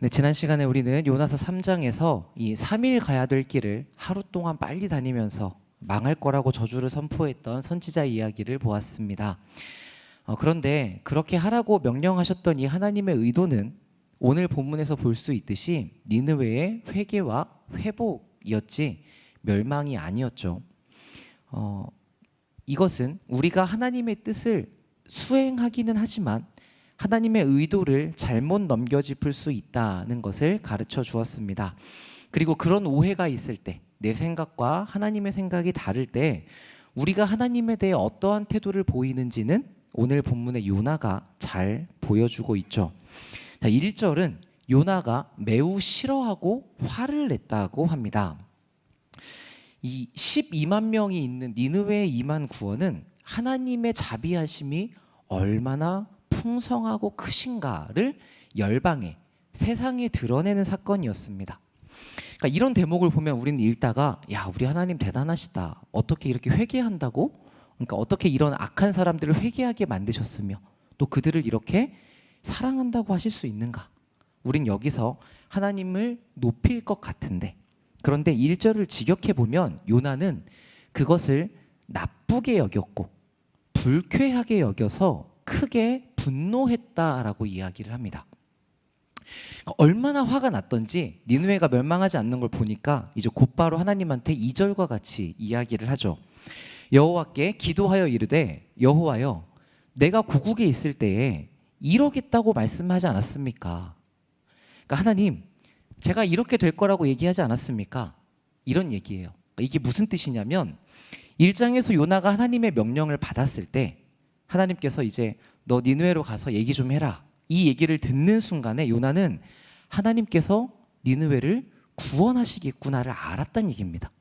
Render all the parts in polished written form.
네, 지난 시간에 우리는 요나서 3장에서 이 3일 가야 될 길을 하루 동안 빨리 다니면서 망할 거라고 저주를 선포했던 선지자 이야기를 보았습니다. 그런데 그렇게 하라고 명령하셨던 이 하나님의 의도는 오늘 본문에서 볼 수 있듯이 니느웨의 회개와 회복이었지 멸망이 아니었죠. 이것은 우리가 하나님의 뜻을 수행하기는 하지만 하나님의 의도를 잘못 넘겨짚을 수 있다는 것을 가르쳐 주었습니다. 그리고 그런 오해가 있을 때, 내 생각과 하나님의 생각이 다를 때 우리가 하나님에 대해 어떠한 태도를 보이는지는 오늘 본문의 요나가 잘 보여주고 있죠. 자, 1절은 요나가 매우 싫어하고 화를 냈다고 합니다. 이 12만 명이 있는 니느웨의 임한 구원은 하나님의 자비하심이 얼마나 풍성하고 크신가를 열방에, 세상에 드러내는 사건이었습니다. 그러니까 이런 대목을 보면 우리는 읽다가 야, 우리 하나님 대단하시다. 어떻게 이렇게 회개한다고? 그러니까 어떻게 이런 악한 사람들을 회개하게 만드셨으며 또 그들을 이렇게 사랑한다고 하실 수 있는가? 우린 여기서 하나님을 높일 것 같은데, 그런데 1절을 직역해보면 요나는 그것을 나쁘게 여겼고 불쾌하게 여겨서 크게 분노했다라고 이야기를 합니다. 얼마나 화가 났던지 니느웨가 멸망하지 않는 걸 보니까 이제 곧바로 하나님한테 2절과 같이 이야기를 하죠. 여호와께 기도하여 이르되 여호와여, 내가 고국에 있을 때에 이러겠다고 말씀하지 않았습니까? 그러니까 하나님, 제가 이렇게 될 거라고 얘기하지 않았습니까? 이런 얘기예요. 이게 무슨 뜻이냐면 1장에서 요나가 하나님의 명령을 받았을 때 하나님께서 이제 너 니느웨로 가서 얘기 좀 해라, 이 얘기를 듣는 순간에 요나는 하나님께서 니느웨를 구원하시겠구나를 알았다는 얘기입니다.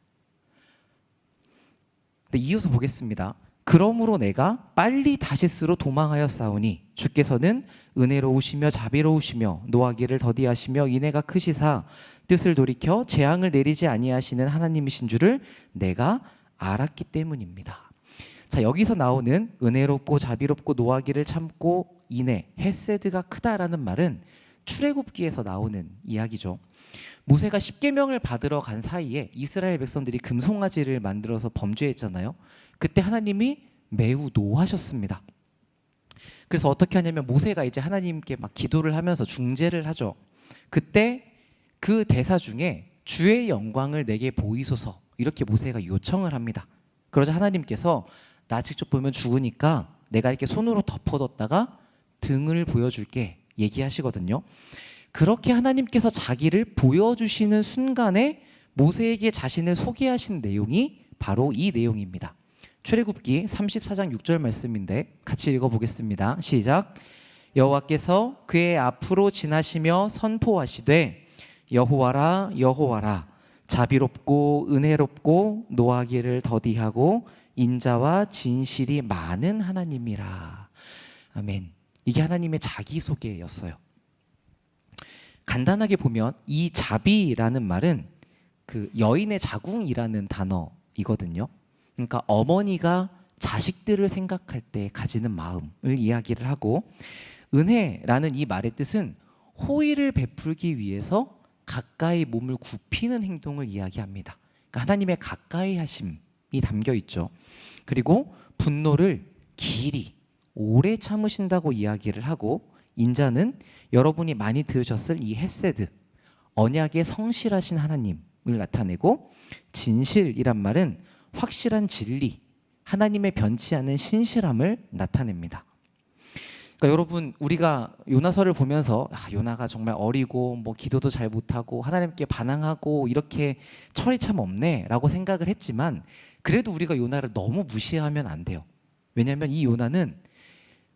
근데 이어서 보겠습니다. 그러므로 내가 빨리 다시스로 도망하였사오니 주께서는 은혜로우시며 자비로우시며 노하기를 더디하시며 인애가 크시사 뜻을 돌이켜 재앙을 내리지 아니하시는 하나님이신 줄을 내가 알았기 때문입니다. 자, 여기서 나오는 은혜롭고 자비롭고 노하기를 참고 인애, 헤세드가 크다라는 말은 출애굽기에서 나오는 이야기죠. 모세가 십계명을 받으러 간 사이에 이스라엘 백성들이 금송아지를 만들어서 범죄했잖아요. 그때 하나님이 매우 노하셨습니다. 그래서 어떻게 하냐면 모세가 이제 하나님께 막 기도를 하면서 중재를 하죠. 그때 그 대사 중에 주의 영광을 내게 보이소서, 이렇게 모세가 요청을 합니다. 그러자 하나님께서 나 직접 보면 죽으니까 내가 이렇게 손으로 덮어뒀다가 등을 보여줄게 얘기하시거든요. 그렇게 하나님께서 자기를 보여주시는 순간에 모세에게 자신을 소개하신 내용이 바로 이 내용입니다. 출애굽기 34장 6절 말씀인데 같이 읽어보겠습니다. 시작. 여호와께서 그의 앞으로 지나시며 선포하시되 여호와라 여호와라, 자비롭고 은혜롭고 노하기를 더디하고 인자와 진실이 많은 하나님이라. 아멘. 이게 하나님의 자기소개였어요. 간단하게 보면 이 자비라는 말은 그 여인의 자궁이라는 단어이거든요. 그러니까 어머니가 자식들을 생각할 때 가지는 마음을 이야기를 하고, 은혜라는 이 말의 뜻은 호의를 베풀기 위해서 가까이 몸을 굽히는 행동을 이야기합니다. 그러니까 하나님의 가까이 하심이 담겨 있죠. 그리고 분노를 길이 오래 참으신다고 이야기를 하고, 인자는 여러분이 많이 들으셨을 이 헤세드, 언약에 성실하신 하나님을 나타내고, 진실이란 말은 확실한 진리, 하나님의 변치 않은 신실함을 나타냅니다. 그러니까 여러분, 우리가 요나서를 보면서 요나가 정말 어리고 뭐 기도도 잘 못하고 하나님께 반항하고 이렇게 철이 참 없네 라고 생각을 했지만, 그래도 우리가 요나를 너무 무시하면 안 돼요. 왜냐하면 이 요나는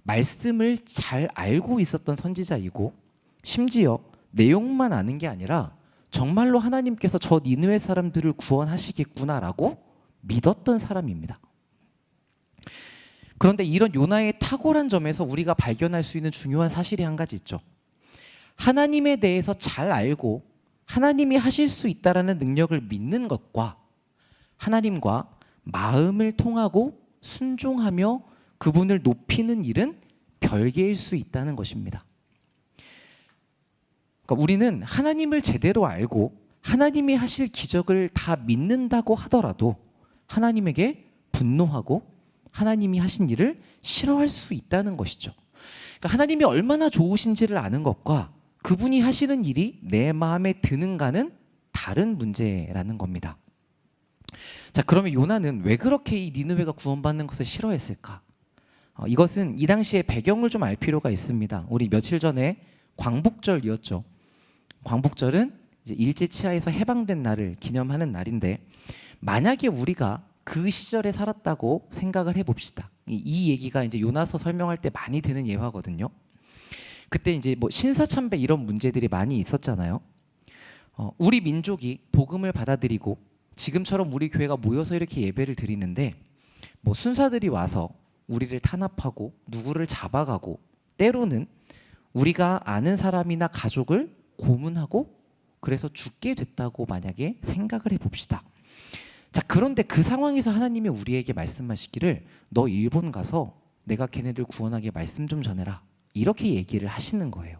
말씀을 잘 알고 있었던 선지자이고, 심지어 내용만 아는 게 아니라 정말로 하나님께서 저 니느웨 사람들을 구원하시겠구나라고 믿었던 사람입니다. 그런데 이런 요나의 탁월한 점에서 우리가 발견할 수 있는 중요한 사실이 한 가지 있죠. 하나님에 대해서 잘 알고 하나님이 하실 수 있다라는 능력을 믿는 것과 하나님과 마음을 통하고 순종하며 그분을 높이는 일은 별개일 수 있다는 것입니다. 그러니까 우리는 하나님을 제대로 알고 하나님이 하실 기적을 다 믿는다고 하더라도 하나님에게 분노하고 하나님이 하신 일을 싫어할 수 있다는 것이죠. 그러니까 하나님이 얼마나 좋으신지를 아는 것과 그분이 하시는 일이 내 마음에 드는가는 다른 문제라는 겁니다. 자, 그러면 요나는 왜 그렇게 이 니느웨가 구원받는 것을 싫어했을까? 이것은 이 당시의 배경을 좀 알 필요가 있습니다. 우리 며칠 전에 광복절이었죠. 광복절은 이제 일제치하에서 해방된 날을 기념하는 날인데, 만약에 우리가 그 시절에 살았다고 생각을 해봅시다. 이 얘기가 이제 요나서 설명할 때 많이 드는 예화거든요. 그때 이제 뭐 신사참배 이런 문제들이 많이 있었잖아요. 우리 민족이 복음을 받아들이고 지금처럼 우리 교회가 모여서 이렇게 예배를 드리는데, 뭐 순사들이 와서 우리를 탄압하고 누구를 잡아가고 때로는 우리가 아는 사람이나 가족을 고문하고 그래서 죽게 됐다고 만약에 생각을 해봅시다. 자, 그런데 그 상황에서 하나님이 우리에게 말씀하시기를 너 일본 가서 내가 걔네들 구원하게 말씀 좀 전해라, 이렇게 얘기를 하시는 거예요.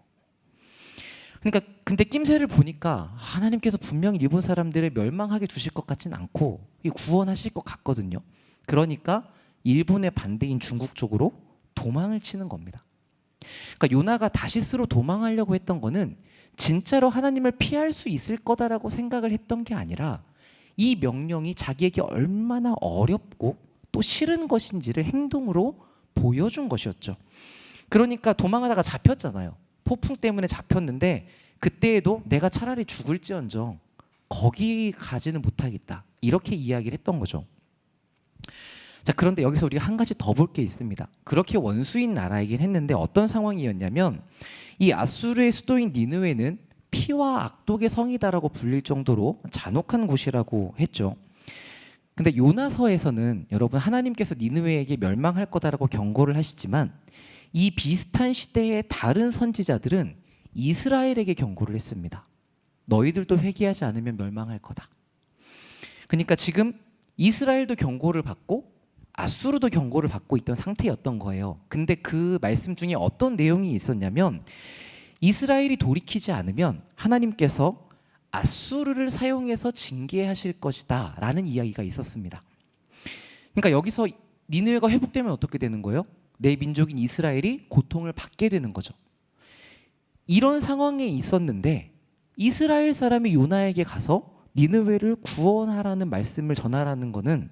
그러니까 근데 낌새를 보니까 하나님께서 분명히 일본 사람들을 멸망하게 두실 것 같진 않고 구원하실 것 같거든요. 그러니까 일본의 반대인 중국 쪽으로 도망을 치는 겁니다. 그러니까 요나가 다시스로 도망하려고 했던 거는 진짜로 하나님을 피할 수 있을 거다라고 생각을 했던 게 아니라 이 명령이 자기에게 얼마나 어렵고 또 싫은 것인지를 행동으로 보여준 것이었죠. 그러니까 도망하다가 잡혔잖아요. 폭풍 때문에 잡혔는데 그때에도 내가 차라리 죽을지언정 거기 가지는 못하겠다, 이렇게 이야기를 했던 거죠. 자, 그런데 여기서 우리가 한 가지 더 볼 게 있습니다. 그렇게 원수인 나라이긴 했는데 어떤 상황이었냐면, 이 아수르의 수도인 니느웨는 피와 악독의 성이다라고 불릴 정도로 잔혹한 곳이라고 했죠. 근데 요나서에서는 여러분, 하나님께서 니느웨에게 멸망할 거다라고 경고를 하시지만 이 비슷한 시대의 다른 선지자들은 이스라엘에게 경고를 했습니다. 너희들도 회개하지 않으면 멸망할 거다. 그러니까 지금 이스라엘도 경고를 받고 아수르도 경고를 받고 있던 상태였던 거예요. 근데 그 말씀 중에 어떤 내용이 있었냐면, 이스라엘이 돌이키지 않으면 하나님께서 아수르를 사용해서 징계하실 것이다 라는 이야기가 있었습니다. 그러니까 여기서 니느웨가 회복되면 어떻게 되는 거예요? 내 민족인 이스라엘이 고통을 받게 되는 거죠. 이런 상황에 있었는데 이스라엘 사람이 요나에게 가서 니느웨를 구원하라는 말씀을 전하라는 거는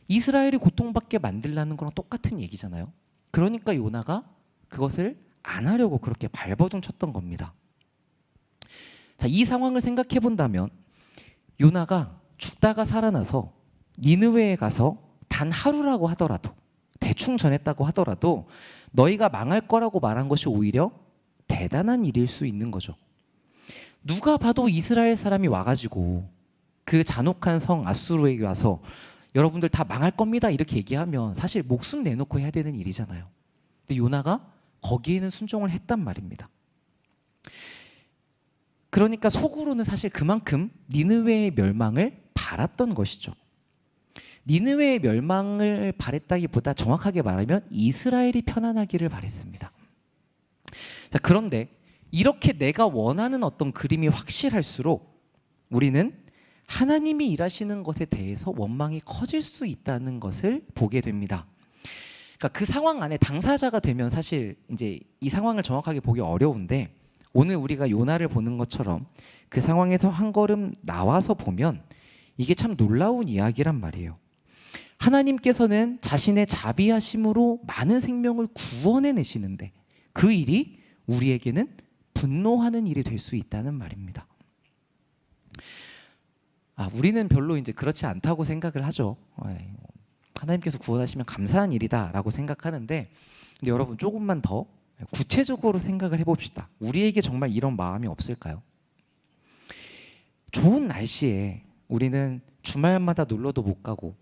이스라엘이 고통받게 만들라는 거랑 똑같은 얘기잖아요. 그러니까 요나가 그것을 안 하려고 그렇게 발버둥 쳤던 겁니다. 자, 이 상황을 생각해 본다면 요나가 죽다가 살아나서 니느웨에 가서 단 하루라고 하더라도, 대충 전했다고 하더라도 너희가 망할 거라고 말한 것이 오히려 대단한 일일 수 있는 거죠. 누가 봐도 이스라엘 사람이 와가지고 그 잔혹한 성 아수르에게 와서 여러분들 다 망할 겁니다 이렇게 얘기하면 사실 목숨 내놓고 해야 되는 일이잖아요. 근데 요나가 거기에는 순종을 했단 말입니다. 그러니까 속으로는 사실 그만큼 니느웨의 멸망을 바랐던 것이죠. 니느웨의 멸망을 바랬다기보다 정확하게 말하면 이스라엘이 편안하기를 바랬습니다. 자, 그런데 이렇게 내가 원하는 어떤 그림이 확실할수록 우리는 하나님이 일하시는 것에 대해서 원망이 커질 수 있다는 것을 보게 됩니다. 그러니까 그 상황 안에 당사자가 되면 사실 이제 이 상황을 정확하게 보기 어려운데, 오늘 우리가 요나를 보는 것처럼 그 상황에서 한 걸음 나와서 보면 이게 참 놀라운 이야기란 말이에요. 하나님께서는 자신의 자비하심으로 많은 생명을 구원해내시는데 그 일이 우리에게는 분노하는 일이 될 수 있다는 말입니다. 우리는 별로 이제 그렇지 않다고 생각을 하죠. 하나님께서 구원하시면 감사한 일이다라고 생각하는데, 근데 여러분 조금만 더 구체적으로 생각을 해봅시다. 우리에게 정말 이런 마음이 없을까요? 좋은 날씨에 우리는 주말마다 놀러도 못 가고,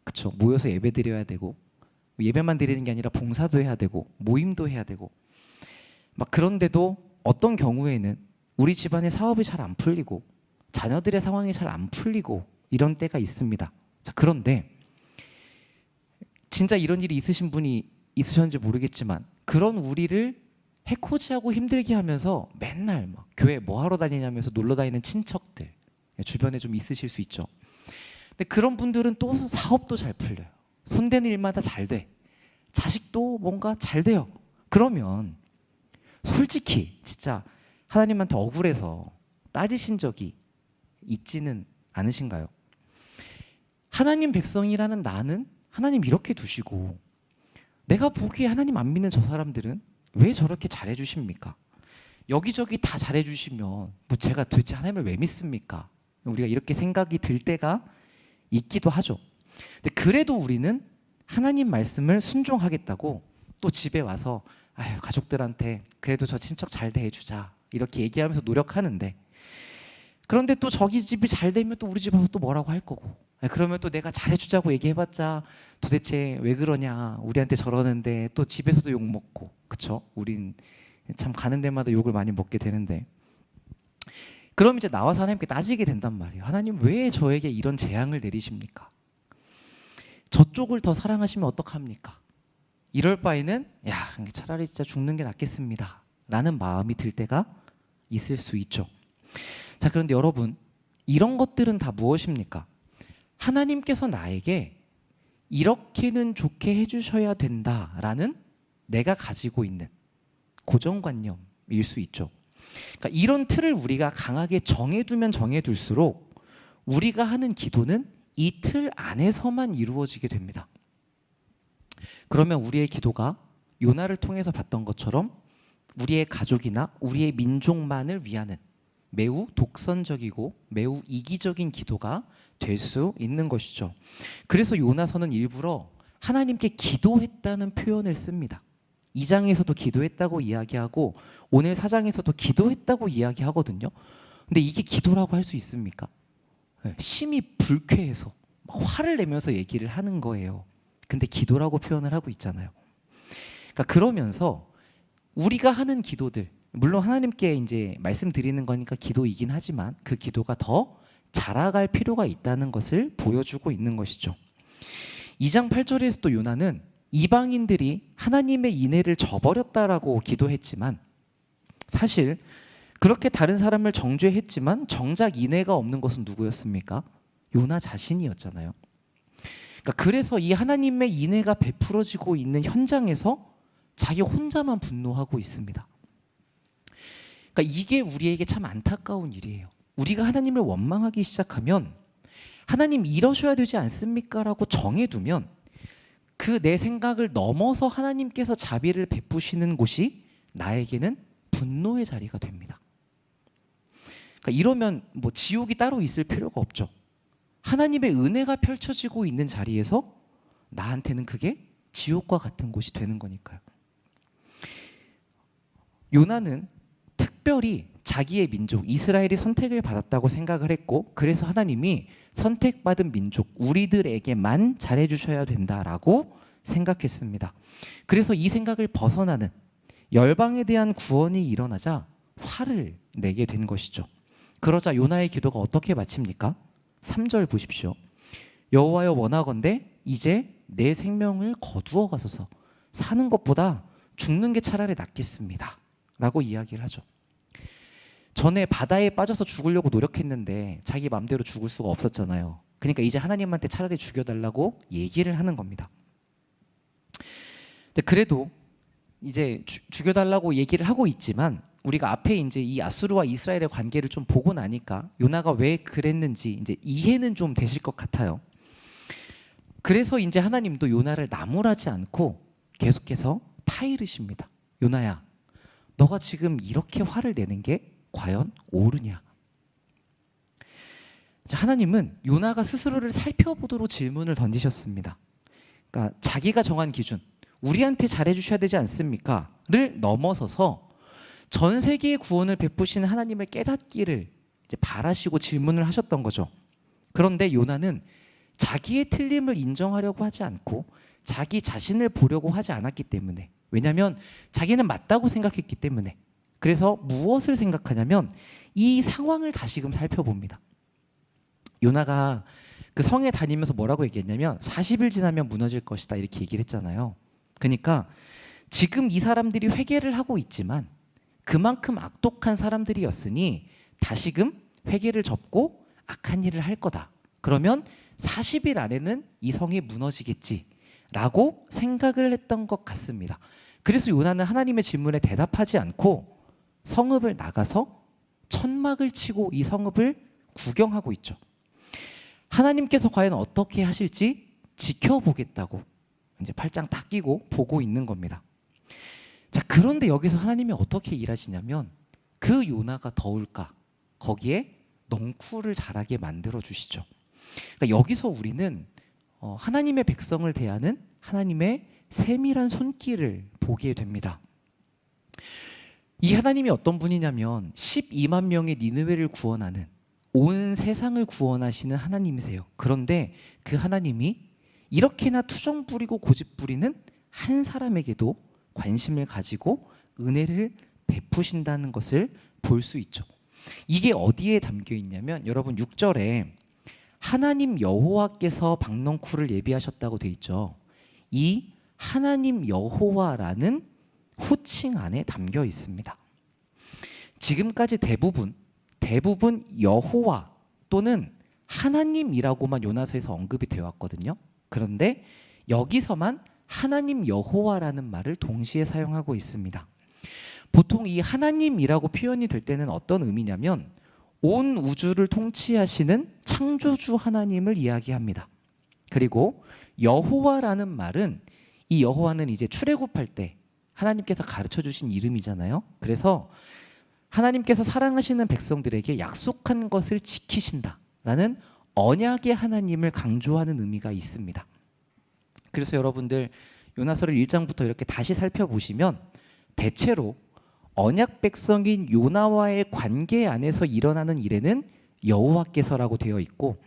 그쵸? 모여서 예배 드려야 되고, 예배만 드리는 게 아니라 봉사도 해야 되고 모임도 해야 되고, 막 그런데도 어떤 경우에는 우리 집안의 사업이 잘 안 풀리고 자녀들의 상황이 잘 안 풀리고 이런 때가 있습니다. 자, 그런데 진짜 이런 일이 있으신 분이 있으셨는지 모르겠지만 그런 우리를 해코지하고 힘들게 하면서 맨날 막 교회 뭐 하러 다니냐면서 놀러 다니는 친척들 주변에 좀 있으실 수 있죠. 근데 그런 분들은 또 사업도 잘 풀려요. 손대는 일마다 잘 돼. 자식도 뭔가 잘 돼요. 그러면 솔직히 진짜 하나님한테 억울해서 따지신 적이 있지는 않으신가요? 하나님 백성이라는 나는 하나님 이렇게 두시고 내가 보기에 하나님 안 믿는 저 사람들은 왜 저렇게 잘해주십니까? 여기저기 다 잘해주시면 뭐 제가 도대체 하나님을 왜 믿습니까? 우리가 이렇게 생각이 들 때가 있기도 하죠. 근데 그래도 우리는 하나님 말씀을 순종하겠다고 또 집에 와서 아유, 가족들한테 그래도 저 친척 잘 대해주자 이렇게 얘기하면서 노력하는데, 그런데 또 저기 집이 잘 되면 또 우리 집 와서 또 뭐라고 할 거고, 그러면 또 내가 잘해주자고 얘기해봤자 도대체 왜 그러냐, 우리한테 저러는데 또 집에서도 욕 먹고, 그쵸? 우린 참 가는 데마다 욕을 많이 먹게 되는데, 그럼 이제 나와서 하나님께 따지게 된단 말이에요. 하나님 왜 저에게 이런 재앙을 내리십니까? 저쪽을 더 사랑하시면 어떡합니까? 이럴 바에는 야, 차라리 진짜 죽는 게 낫겠습니다 라는 마음이 들 때가 있을 수 있죠. 자, 그런데 여러분, 이런 것들은 다 무엇입니까? 하나님께서 나에게 이렇게는 좋게 해주셔야 된다라는 내가 가지고 있는 고정관념일 수 있죠. 그러니까 이런 틀을 우리가 강하게 정해두면 정해둘수록 우리가 하는 기도는 이 틀 안에서만 이루어지게 됩니다. 그러면 우리의 기도가 요나를 통해서 봤던 것처럼 우리의 가족이나 우리의 민족만을 위하는 매우 독선적이고 매우 이기적인 기도가 될 수 있는 것이죠. 그래서 요나서는 일부러 하나님께 기도했다는 표현을 씁니다. 2장에서도 기도했다고 이야기하고 오늘 4장에서도 기도했다고 이야기하거든요. 근데 이게 기도라고 할 수 있습니까? 심히 불쾌해서 화를 내면서 얘기를 하는 거예요. 근데 기도라고 표현을 하고 있잖아요. 그러니까 그러면서 우리가 하는 기도들, 물론 하나님께 이제 말씀드리는 거니까 기도이긴 하지만 그 기도가 더 자라갈 필요가 있다는 것을 보여주고 있는 것이죠. 2장 8절에서 또 요나는 이방인들이 하나님의 인애를 저버렸다라고 기도했지만 사실 그렇게 다른 사람을 정죄했지만 정작 인애가 없는 것은 누구였습니까? 요나 자신이었잖아요. 그러니까 그래서 이 하나님의 인애가 베풀어지고 있는 현장에서 자기 혼자만 분노하고 있습니다. 그러니까 이게 우리에게 참 안타까운 일이에요. 우리가 하나님을 원망하기 시작하면 하나님 이러셔야 되지 않습니까? 라고 정해두면 그 내 생각을 넘어서 하나님께서 자비를 베푸시는 곳이 나에게는 분노의 자리가 됩니다. 그러니까 이러면 뭐 지옥이 따로 있을 필요가 없죠. 하나님의 은혜가 펼쳐지고 있는 자리에서 나한테는 그게 지옥과 같은 곳이 되는 거니까요. 요나는 특별히 자기의 민족 이스라엘이 선택을 받았다고 생각을 했고, 그래서 하나님이 선택받은 민족 우리들에게만 잘해주셔야 된다라고 생각했습니다. 그래서 이 생각을 벗어나는 열방에 대한 구원이 일어나자 화를 내게 된 것이죠. 그러자 요나의 기도가 어떻게 마칩니까? 3절 보십시오. 여호와여 원하건대 이제 내 생명을 거두어 가소서. 사는 것보다 죽는 게 차라리 낫겠습니다 라고 이야기를 하죠. 전에 바다에 빠져서 죽으려고 노력했는데 자기 마음대로 죽을 수가 없었잖아요. 그러니까 이제 하나님한테 차라리 죽여달라고 얘기를 하는 겁니다. 근데 그래도 이제 죽여달라고 얘기를 하고 있지만 우리가 앞에 이제 이 아수르와 이스라엘의 관계를 좀 보고 나니까 요나가 왜 그랬는지 이제 이해는 좀 되실 것 같아요. 그래서 이제 하나님도 요나를 나무라지 않고 계속해서 타이르십니다. 요나야, 너가 지금 이렇게 화를 내는 게 과연 옳으냐? 하나님은 요나가 스스로를 살펴보도록 질문을 던지셨습니다. 그러니까 자기가 정한 기준, 우리한테 잘해주셔야 되지 않습니까? 를 넘어서서 전 세계의 구원을 베푸시는 하나님을 깨닫기를 이제 바라시고 질문을 하셨던 거죠. 그런데 요나는 자기의 틀림을 인정하려고 하지 않고 자기 자신을 보려고 하지 않았기 때문에, 왜냐하면 자기는 맞다고 생각했기 때문에, 그래서 무엇을 생각하냐면 이 상황을 다시금 살펴봅니다. 요나가 그 성에 다니면서 뭐라고 얘기했냐면 40일 지나면 무너질 것이다 이렇게 얘기를 했잖아요. 그러니까 지금 이 사람들이 회개를 하고 있지만 그만큼 악독한 사람들이었으니 다시금 회개를 접고 악한 일을 할 거다. 그러면 40일 안에는 이 성이 무너지겠지라고 생각을 했던 것 같습니다. 그래서 요나는 하나님의 질문에 대답하지 않고 성읍을 나가서 천막을 치고 이 성읍을 구경하고 있죠. 하나님께서 과연 어떻게 하실지 지켜보겠다고 이제 팔짱 딱 끼고 보고 있는 겁니다. 자, 그런데 여기서 하나님이 어떻게 일하시냐면 그 요나가 더울까 거기에 넝쿨을 자라게 만들어 주시죠. 그러니까 여기서 우리는 하나님의 백성을 대하는 하나님의 세밀한 손길을 보게 됩니다. 이 하나님이 어떤 분이냐면 12만 명의 니느웨를 구원하는 온 세상을 구원하시는 하나님이세요. 그런데 그 하나님이 이렇게나 투정 부리고 고집 부리는 한 사람에게도 관심을 가지고 은혜를 베푸신다는 것을 볼 수 있죠. 이게 어디에 담겨 있냐면 여러분 6절에 하나님 여호와께서 박넝쿨을 예비하셨다고 돼 있죠. 이 하나님 여호와라는 호칭 안에 담겨 있습니다. 지금까지 대부분 여호와 또는 하나님이라고만 요나서에서 언급이 되어 왔거든요. 그런데 여기서만 하나님 여호와라는 말을 동시에 사용하고 있습니다. 보통 이 하나님이라고 표현이 될 때는 어떤 의미냐면 온 우주를 통치하시는 창조주 하나님을 이야기합니다. 그리고 여호와라는 말은 이 여호와는 이제 출애굽할 때 하나님께서 가르쳐 주신 이름이잖아요. 그래서 하나님께서 사랑하시는 백성들에게 약속한 것을 지키신다라는 언약의 하나님을 강조하는 의미가 있습니다. 그래서 여러분들 요나서를 1장부터 이렇게 다시 살펴보시면 대체로 언약 백성인 요나와의 관계 안에서 일어나는 일에는 여호와께서라고 되어 있고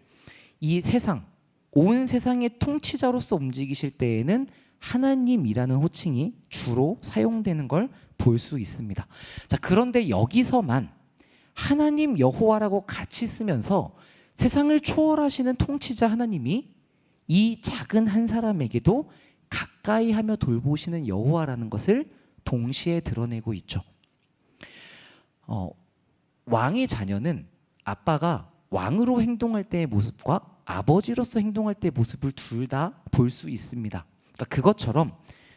이 세상, 온 세상의 통치자로서 움직이실 때에는 하나님이라는 호칭이 주로 사용되는 걸 볼 수 있습니다. 자, 그런데 여기서만 하나님 여호와라고 같이 쓰면서 세상을 초월하시는 통치자 하나님이 이 작은 한 사람에게도 가까이 하며 돌보시는 여호와라는 것을 동시에 드러내고 있죠. 왕의 자녀는 아빠가 왕으로 행동할 때의 모습과 아버지로서 행동할 때의 모습을 둘 다 볼 수 있습니다. 그러니까 그것처럼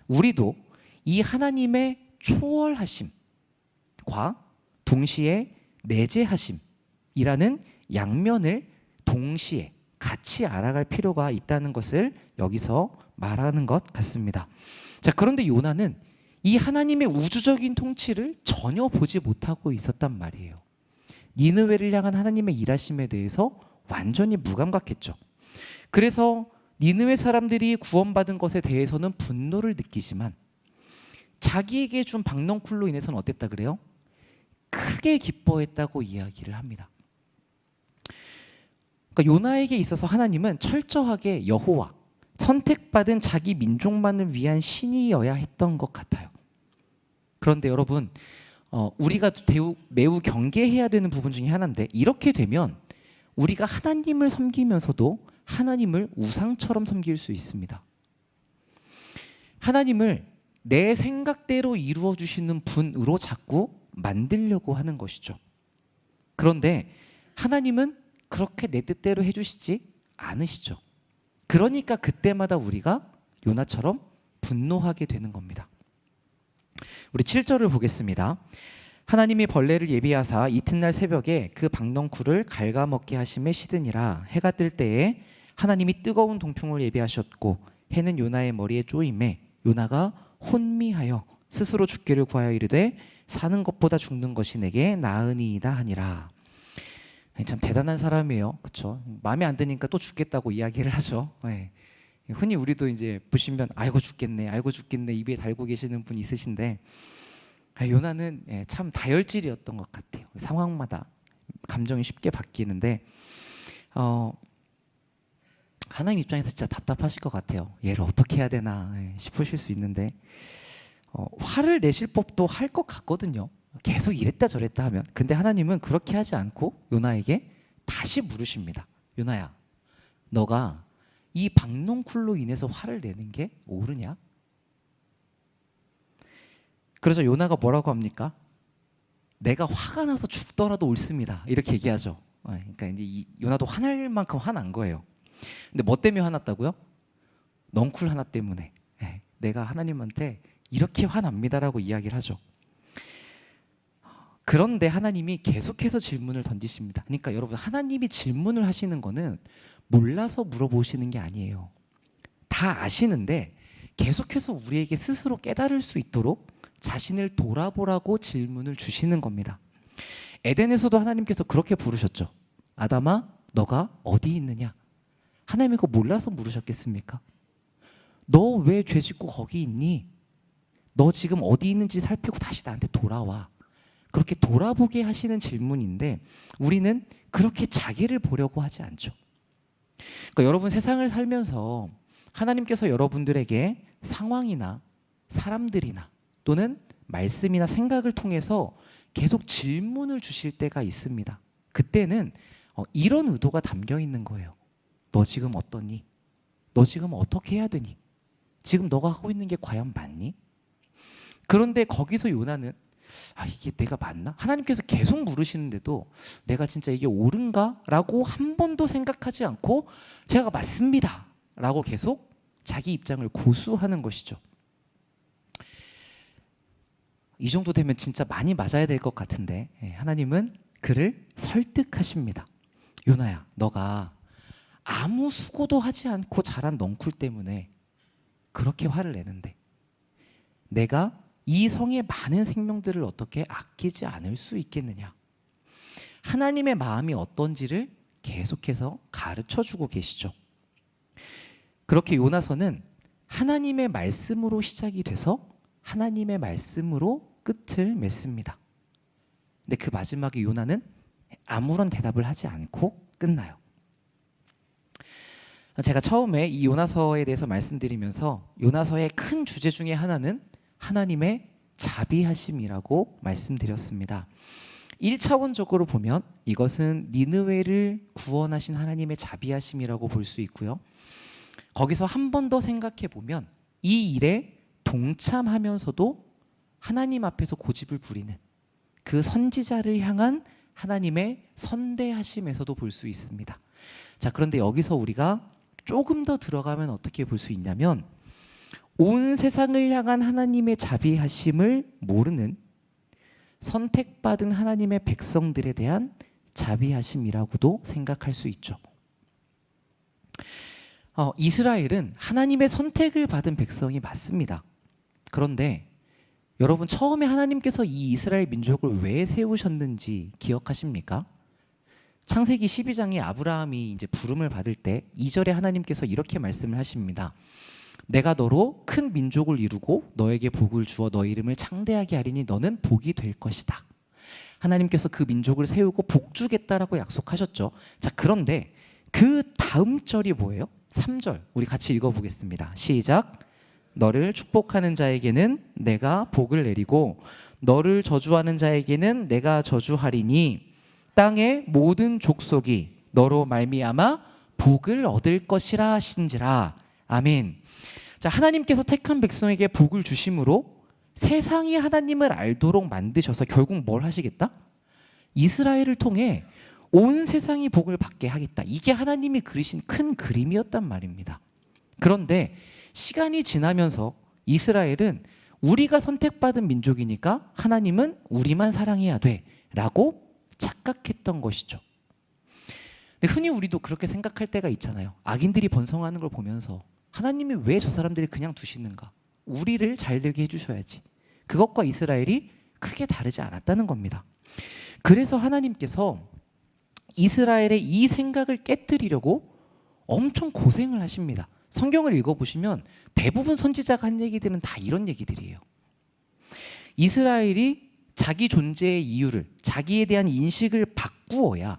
우리도 이 하나님의 초월하심과 동시에 내재하심이라는 양면을 동시에 같이 알아갈 필요가 있다는 것을 여기서 말하는 것 같습니다. 자, 그런데 요나는 이 하나님의 우주적인 통치를 전혀 보지 못하고 있었단 말이에요. 니느웨를 향한 하나님의 일하심에 대해서 완전히 무감각했죠. 그래서 니느웨 사람들이 구원받은 것에 대해서는 분노를 느끼지만 자기에게 준 박넝쿨로 인해서는 어땠다 그래요? 크게 기뻐했다고 이야기를 합니다. 그러니까 요나에게 있어서 하나님은 철저하게 여호와, 선택받은 자기 민족만을 위한 신이어야 했던 것 같아요. 그런데 여러분, 우리가 매우 경계해야 되는 부분 중에 하나인데 이렇게 되면 우리가 하나님을 섬기면서도 하나님을 우상처럼 섬길 수 있습니다. 하나님을 내 생각대로 이루어 주시는 분으로 자꾸 만들려고 하는 것이죠. 그런데 하나님은 그렇게 내 뜻대로 해주시지 않으시죠. 그러니까 그때마다 우리가 요나처럼 분노하게 되는 겁니다. 우리 7절을 보겠습니다. 하나님이 벌레를 예비하사 이튿날 새벽에 그 박넝쿨을 갉아먹게 하심에 시드니라. 해가 뜰 때에 하나님이 뜨거운 동풍을 예비하셨고 해는 요나의 머리에 쪼임에 요나가 혼미하여 스스로 죽기를 구하여 이르되 사는 것보다 죽는 것이 내게 나으니이다 하니라. 참 대단한 사람이에요. 그렇죠? 마음에 안 드니까 또 죽겠다고 이야기를 하죠. 네. 흔히 우리도 이제 보시면 아이고 죽겠네, 아이고 죽겠네 입에 달고 계시는 분 있으신데 요나는 참 다혈질이었던 것 같아요. 상황마다 감정이 쉽게 바뀌는데 하나님 입장에서 진짜 답답하실 것 같아요. 얘를 어떻게 해야 되나 싶으실 수 있는데 화를 내실 법도 할 것 같거든요. 계속 이랬다 저랬다 하면. 근데 하나님은 그렇게 하지 않고 요나에게 다시 물으십니다. 요나야, 너가 이 박넝쿨로 인해서 화를 내는 게 옳으냐? 그래서 요나가 뭐라고 합니까? 내가 화가 나서 죽더라도 옳습니다. 이렇게 얘기하죠. 그러니까 이제 요나도 화날 만큼 화난 거예요. 근데 뭐 때문에 화났다고요? 넝쿨 하나 때문에. 내가 하나님한테 이렇게 화납니다라고 이야기를 하죠. 그런데 하나님이 계속해서 질문을 던지십니다. 그러니까 여러분, 하나님이 질문을 하시는 거는 몰라서 물어보시는 게 아니에요. 다 아시는데 계속해서 우리에게 스스로 깨달을 수 있도록 자신을 돌아보라고 질문을 주시는 겁니다. 에덴에서도 하나님께서 그렇게 부르셨죠. 아담아, 너가 어디 있느냐? 하나님이 그거 몰라서 물으셨겠습니까? 너 왜 죄 짓고 거기 있니? 너 지금 어디 있는지 살피고 다시 나한테 돌아와. 그렇게 돌아보게 하시는 질문인데 우리는 그렇게 자기를 보려고 하지 않죠. 그러니까 여러분, 세상을 살면서 하나님께서 여러분들에게 상황이나 사람들이나 또는 말씀이나 생각을 통해서 계속 질문을 주실 때가 있습니다. 그때는 이런 의도가 담겨 있는 거예요. 너 지금 어떠니? 너 지금 어떻게 해야 되니? 지금 너가 하고 있는 게 과연 맞니? 그런데 거기서 요나는 이게 내가 맞나? 하나님께서 계속 물으시는데도 내가 진짜 이게 옳은가? 라고 한 번도 생각하지 않고 제가 맞습니다 라고 계속 자기 입장을 고수하는 것이죠. 이 정도 되면 진짜 많이 맞아야 될 것 같은데 하나님은 그를 설득하십니다. 요나야, 너가 아무 수고도 하지 않고 자란 넝쿨 때문에 그렇게 화를 내는데 내가 이 성의 많은 생명들을 어떻게 아끼지 않을 수 있겠느냐? 하나님의 마음이 어떤지를 계속해서 가르쳐주고 계시죠. 그렇게 요나서는 하나님의 말씀으로 시작이 돼서 하나님의 말씀으로 끝을 맺습니다. 근데 그 마지막에 요나는 아무런 대답을 하지 않고 끝나요. 제가 처음에 이 요나서에 대해서 말씀드리면서 요나서의 큰 주제 중에 하나는 하나님의 자비하심이라고 말씀드렸습니다. 1차원적으로 보면 이것은 니느웨를 구원하신 하나님의 자비하심이라고 볼 수 있고요. 거기서 한 번 더 생각해 보면 이 일에 동참하면서도 하나님 앞에서 고집을 부리는 그 선지자를 향한 하나님의 선대하심에서도 볼 수 있습니다. 자, 그런데 여기서 우리가 조금 더 들어가면 어떻게 볼 수 있냐면 온 세상을 향한 하나님의 자비하심을 모르는 선택받은 하나님의 백성들에 대한 자비하심이라고도 생각할 수 있죠. 이스라엘은 하나님의 선택을 받은 백성이 맞습니다. 그런데 여러분, 처음에 하나님께서 이 이스라엘 민족을 왜 세우셨는지 기억하십니까? 창세기 12장에 아브라함이 이제 부름을 받을 때 2절에 하나님께서 이렇게 말씀을 하십니다. 내가 너로 큰 민족을 이루고 너에게 복을 주어 너의 이름을 창대하게 하리니 너는 복이 될 것이다. 하나님께서 그 민족을 세우고 복 주겠다라고 약속하셨죠. 자, 그런데 그 다음 절이 뭐예요? 3절 우리 같이 읽어보겠습니다. 시작. 너를 축복하는 자에게는 내가 복을 내리고 너를 저주하는 자에게는 내가 저주하리니 땅의 모든 족속이 너로 말미암아 복을 얻을 것이라 하신지라. 아멘. 자, 하나님께서 택한 백성에게 복을 주심으로 세상이 하나님을 알도록 만드셔서 결국 뭘 하시겠다? 이스라엘을 통해 온 세상이 복을 받게 하겠다. 이게 하나님이 그리신 큰 그림이었단 말입니다. 그런데 시간이 지나면서 이스라엘은 우리가 선택받은 민족이니까 하나님은 우리만 사랑해야 돼 라고 착각했던 것이죠. 근데 흔히 우리도 그렇게 생각할 때가 있잖아요. 악인들이 번성하는 걸 보면서 하나님이 왜 저 사람들이 그냥 두시는가? 우리를 잘 되게 해주셔야지. 그것과 이스라엘이 크게 다르지 않았다는 겁니다. 그래서 하나님께서 이스라엘의 이 생각을 깨뜨리려고 엄청 고생을 하십니다. 성경을 읽어보시면 대부분 선지자가 한 얘기들은 다 이런 얘기들이에요. 이스라엘이 자기 존재의 이유를, 자기에 대한 인식을 바꾸어야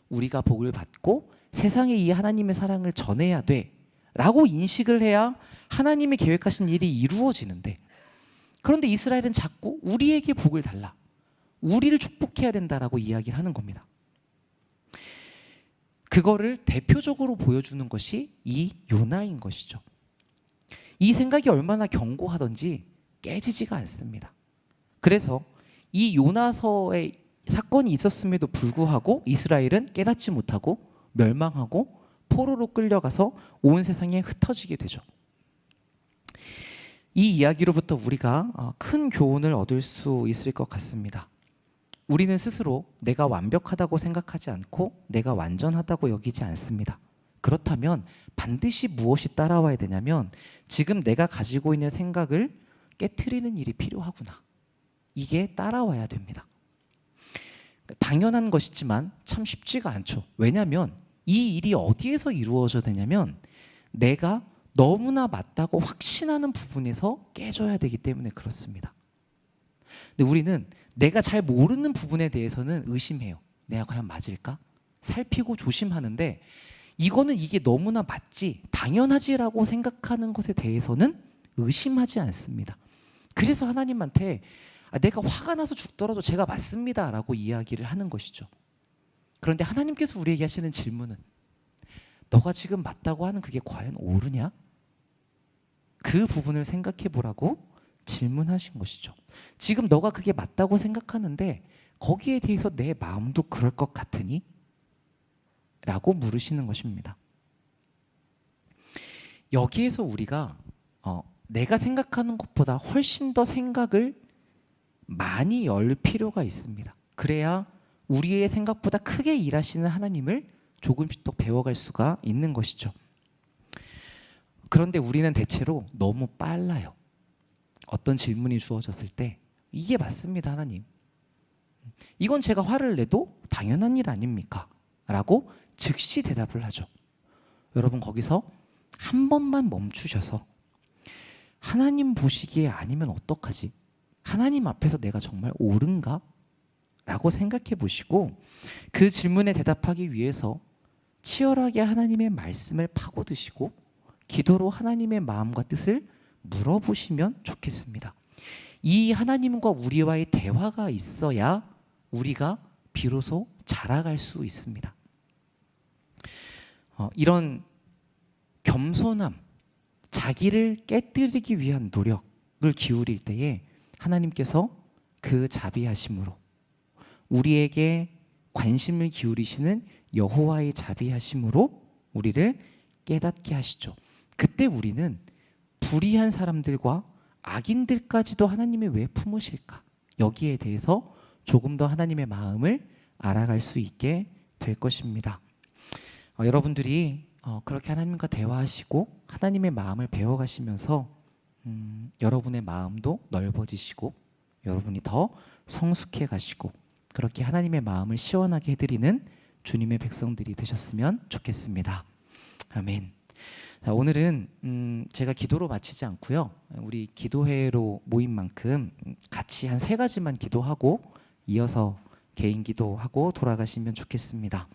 우리가 복을 받고 세상에 이 하나님의 사랑을 전해야 돼 라고 인식을 해야 하나님이 계획하신 일이 이루어지는데, 그런데 이스라엘은 자꾸 우리에게 복을 달라, 우리를 축복해야 된다라고 이야기를 하는 겁니다. 그거를 대표적으로 보여주는 것이 이 요나인 것이죠. 이 생각이 얼마나 견고하던지 깨지지가 않습니다. 그래서 이 요나서의 사건이 있었음에도 불구하고 이스라엘은 깨닫지 못하고 멸망하고 포로로 끌려가서 온 세상에 흩어지게 되죠. 이 이야기로부터 우리가 큰 교훈을 얻을 수 있을 것 같습니다. 우리는 스스로 내가 완벽하다고 생각하지 않고 내가 완전하다고 여기지 않습니다. 그렇다면 반드시 무엇이 따라와야 되냐면 지금 내가 가지고 있는 생각을 깨트리는 일이 필요하구나. 이게 따라와야 됩니다. 당연한 것이지만 참 쉽지가 않죠. 왜냐하면 이 일이 어디에서 이루어져야 되냐면 내가 너무나 맞다고 확신하는 부분에서 깨져야 되기 때문에 그렇습니다. 근데 우리는 내가 잘 모르는 부분에 대해서는 의심해요. 내가 과연 맞을까? 살피고 조심하는데 이거는 이게 너무나 맞지, 당연하지라고 생각하는 것에 대해서는 의심하지 않습니다. 그래서 하나님한테 내가 화가 나서 죽더라도 제가 맞습니다 라고 이야기를 하는 것이죠. 그런데 하나님께서 우리에게 하시는 질문은 너가 지금 맞다고 하는 그게 과연 옳으냐? 그 부분을 생각해 보라고 질문하신 것이죠. 지금 너가 그게 맞다고 생각하는데 거기에 대해서 내 마음도 그럴 것 같으니? 라고 물으시는 것입니다. 여기에서 우리가 내가 생각하는 것보다 훨씬 더 생각을 많이 열 필요가 있습니다. 그래야 우리의 생각보다 크게 일하시는 하나님을 조금씩 더 배워갈 수가 있는 것이죠. 그런데 우리는 대체로 너무 빨라요. 어떤 질문이 주어졌을 때 이게 맞습니다, 하나님. 이건 제가 화를 내도 당연한 일 아닙니까? 라고 즉시 대답을 하죠. 여러분 거기서 한 번만 멈추셔서 하나님 보시기에 아니면 어떡하지? 하나님 앞에서 내가 정말 옳은가? 라고 생각해 보시고 그 질문에 대답하기 위해서 치열하게 하나님의 말씀을 파고드시고 기도로 하나님의 마음과 뜻을 물어보시면 좋겠습니다. 이 하나님과 우리와의 대화가 있어야 우리가 비로소 자라갈 수 있습니다. 이런 겸손함, 자기를 깨뜨리기 위한 노력을 기울일 때에 하나님께서 그 자비하심으로 우리에게 관심을 기울이시는 여호와의 자비하심으로 우리를 깨닫게 하시죠. 그때 우리는 불의한 사람들과 악인들까지도 하나님이 왜 품으실까? 여기에 대해서 조금 더 하나님의 마음을 알아갈 수 있게 될 것입니다. 여러분들이 그렇게 하나님과 대화하시고 하나님의 마음을 배워가시면서 여러분의 마음도 넓어지시고 여러분이 더 성숙해 가시고 그렇게 하나님의 마음을 시원하게 해드리는 주님의 백성들이 되셨으면 좋겠습니다. 아멘. 자, 오늘은 제가 기도로 마치지 않고요. 우리 기도회로 모인 만큼 같이 한 3가지만 기도하고 이어서 개인 기도하고 돌아가시면 좋겠습니다.